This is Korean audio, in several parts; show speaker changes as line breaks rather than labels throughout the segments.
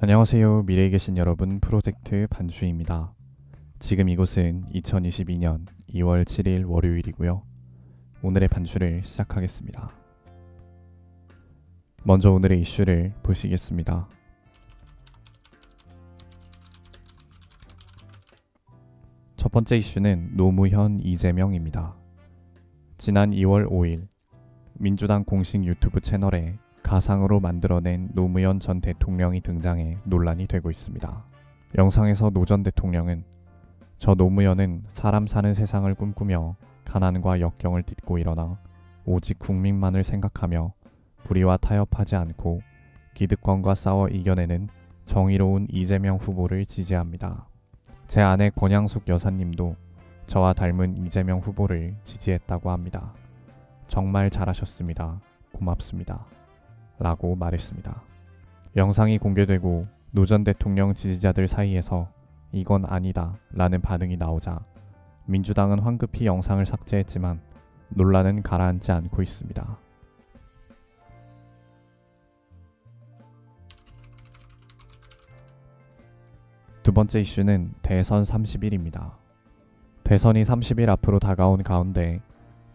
안녕하세요. 미래에 계신 여러분, 프로젝트 반주입니다. 지금 이곳은 2022년 2월 7일 월요일이고요. 오늘의 반주를 시작하겠습니다. 먼저 오늘의 이슈를 보시겠습니다. 첫 번째 이슈는 노무현, 이재명입니다. 지난 2월 5일 민주당 공식 유튜브 채널에 가상으로 만들어낸 노무현 전 대통령이 등장해 논란이 되고 있습니다. 영상에서 노 전 대통령은 저 노무현은 사람 사는 세상을 꿈꾸며 가난과 역경을 딛고 일어나 오직 국민만을 생각하며 불의와 타협하지 않고 기득권과 싸워 이겨내는 정의로운 이재명 후보를 지지합니다. 제 아내 권양숙 여사님도 저와 닮은 이재명 후보를 지지했다고 합니다. 정말 잘하셨습니다. 고맙습니다. 라고 말했습니다. 영상이 공개되고 노 전 대통령 지지자들 사이에서 이건 아니다 라는 반응이 나오자 민주당은 황급히 영상을 삭제했지만 논란은 가라앉지 않고 있습니다. 두 번째 이슈는 대선 30일입니다. 대선이 30일 앞으로 다가온 가운데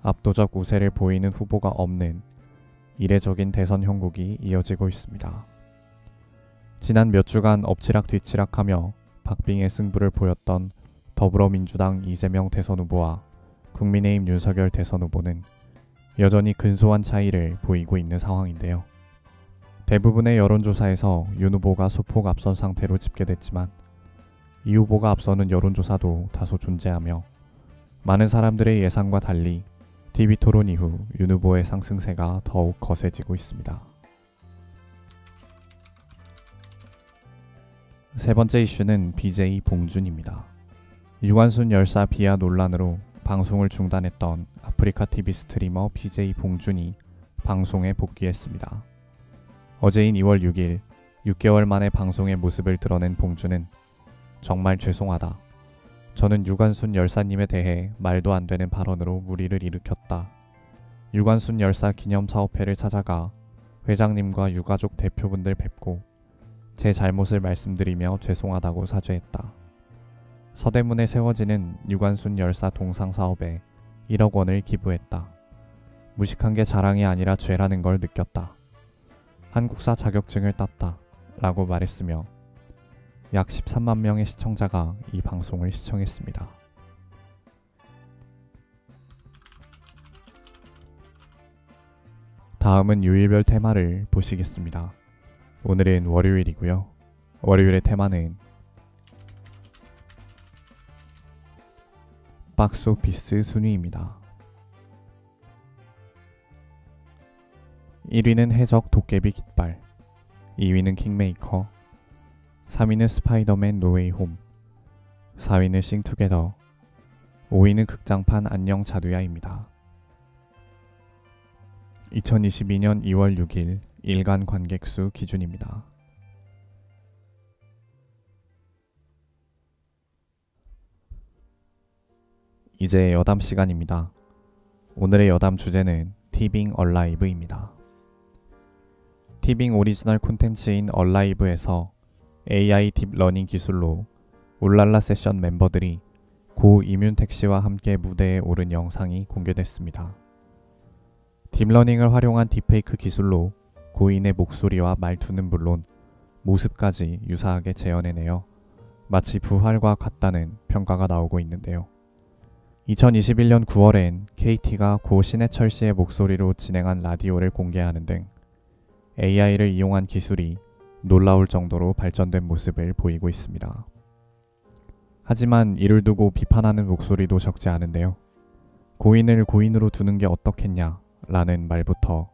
압도적 우세를 보이는 후보가 없는 이례적인 대선 형국이 이어지고 있습니다. 지난 몇 주간 엎치락뒤치락하며 박빙의 승부를 보였던 더불어민주당 이재명 대선 후보와 국민의힘 윤석열 대선 후보는 여전히 근소한 차이를 보이고 있는 상황인데요. 대부분의 여론조사에서 윤 후보가 소폭 앞선 상태로 집계됐지만 이 후보가 앞서는 여론조사도 다소 존재하며 많은 사람들의 예상과 달리 TV토론 이후 윤 후보의 상승세가 더욱 거세지고 있습니다. 세 번째 이슈는 BJ 봉준입니다. 유관순 열사 비하 논란으로 방송을 중단했던 아프리카TV 스트리머 BJ 봉준이 방송에 복귀했습니다. 어제인 2월 6일 6개월 만에 방송의 모습을 드러낸 봉준은 정말 죄송하다. 저는 유관순 열사님에 대해 말도 안 되는 발언으로 물의를 일으켰다. 유관순 열사 기념사업회를 찾아가 회장님과 유가족 대표분들 뵙고 제 잘못을 말씀드리며 죄송하다고 사죄했다. 서대문에 세워지는 유관순 열사 동상사업에 1억 원을 기부했다. 무식한 게 자랑이 아니라 죄라는 걸 느꼈다. 한국사 자격증을 땄다. 라고 말했으며 약 13만 명의 시청자가 이 방송을 시청했습니다. 다음은 요일별 테마를 보시겠습니다. 오늘은 월요일이고요. 월요일의 테마는 박스오피스 순위입니다. 1위는 해적 도깨비 깃발, 2위는 킹메이커, 3위는 스파이더맨 노웨이 홈, 4위는 싱투게더, 5위는 극장판 안녕 자두야입니다. 2022년 2월 6일 일간 관객수 기준입니다. 이제 여담 시간입니다. 오늘의 여담 주제는 티빙 얼라이브입니다. 티빙 오리지널 콘텐츠인 얼라이브에서 AI 딥러닝 기술로 울랄라 세션 멤버들이 고 이뮨택 씨와 함께 무대에 오른 영상이 공개됐습니다. 딥러닝을 활용한 딥페이크 기술로 고인의 목소리와 말투는 물론 모습까지 유사하게 재현해내어 마치 부활과 같다는 평가가 나오고 있는데요. 2021년 9월엔 KT가 고 신해철 씨의 목소리로 진행한 라디오를 공개하는 등 AI를 이용한 기술이 놀라울 정도로 발전된 모습을 보이고 있습니다. 하지만 이를 두고 비판하는 목소리도 적지 않은데요. 고인을 고인으로 두는 게 어떻겠냐 라는 말부터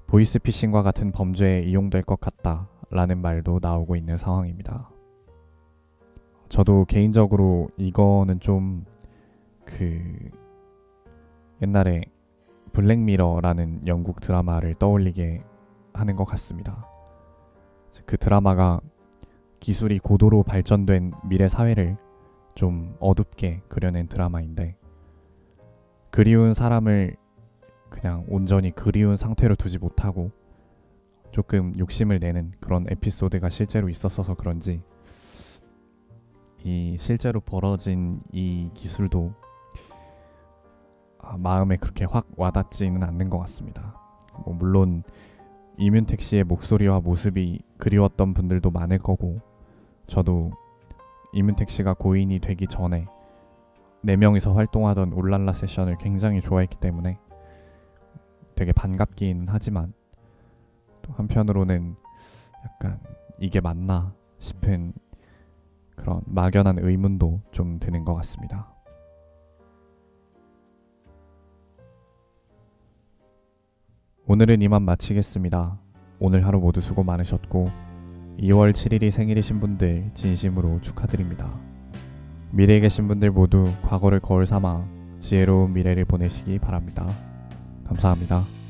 보이스피싱과 같은 범죄에 이용될 것 같다 라는 말도 나오고 있는 상황입니다. 저도 개인적으로 이거는 좀 옛날에 블랙미러라는 영국 드라마를 떠올리게 하는 것 같습니다. 그 드라마가 기술이 고도로 발전된 미래 사회를 좀 어둡게 그려낸 드라마인데 그리운 사람을 그냥 온전히 그리운 상태로 두지 못하고 조금 욕심을 내는 그런 에피소드가 실제로 있었어서 그런지 이 실제로 벌어진 이 기술도 마음에 그렇게 확 와닿지는 않는 것 같습니다. 물론 이문택 씨의 목소리와 모습이 그리웠던 분들도 많을 거고, 저도 이문택 씨가 고인이 되기 전에 4명이서 활동하던 울랄라 세션을 굉장히 좋아했기 때문에 되게 반갑긴 하지만, 또 한편으로는 약간 이게 맞나 싶은 그런 막연한 의문도 좀 드는 것 같습니다. 오늘은 이만 마치겠습니다. 오늘 하루 모두 수고 많으셨고 2월 7일이 생일이신 분들 진심으로 축하드립니다. 미래에 계신 분들 모두 과거를 거울 삼아 지혜로운 미래를 보내시기 바랍니다. 감사합니다.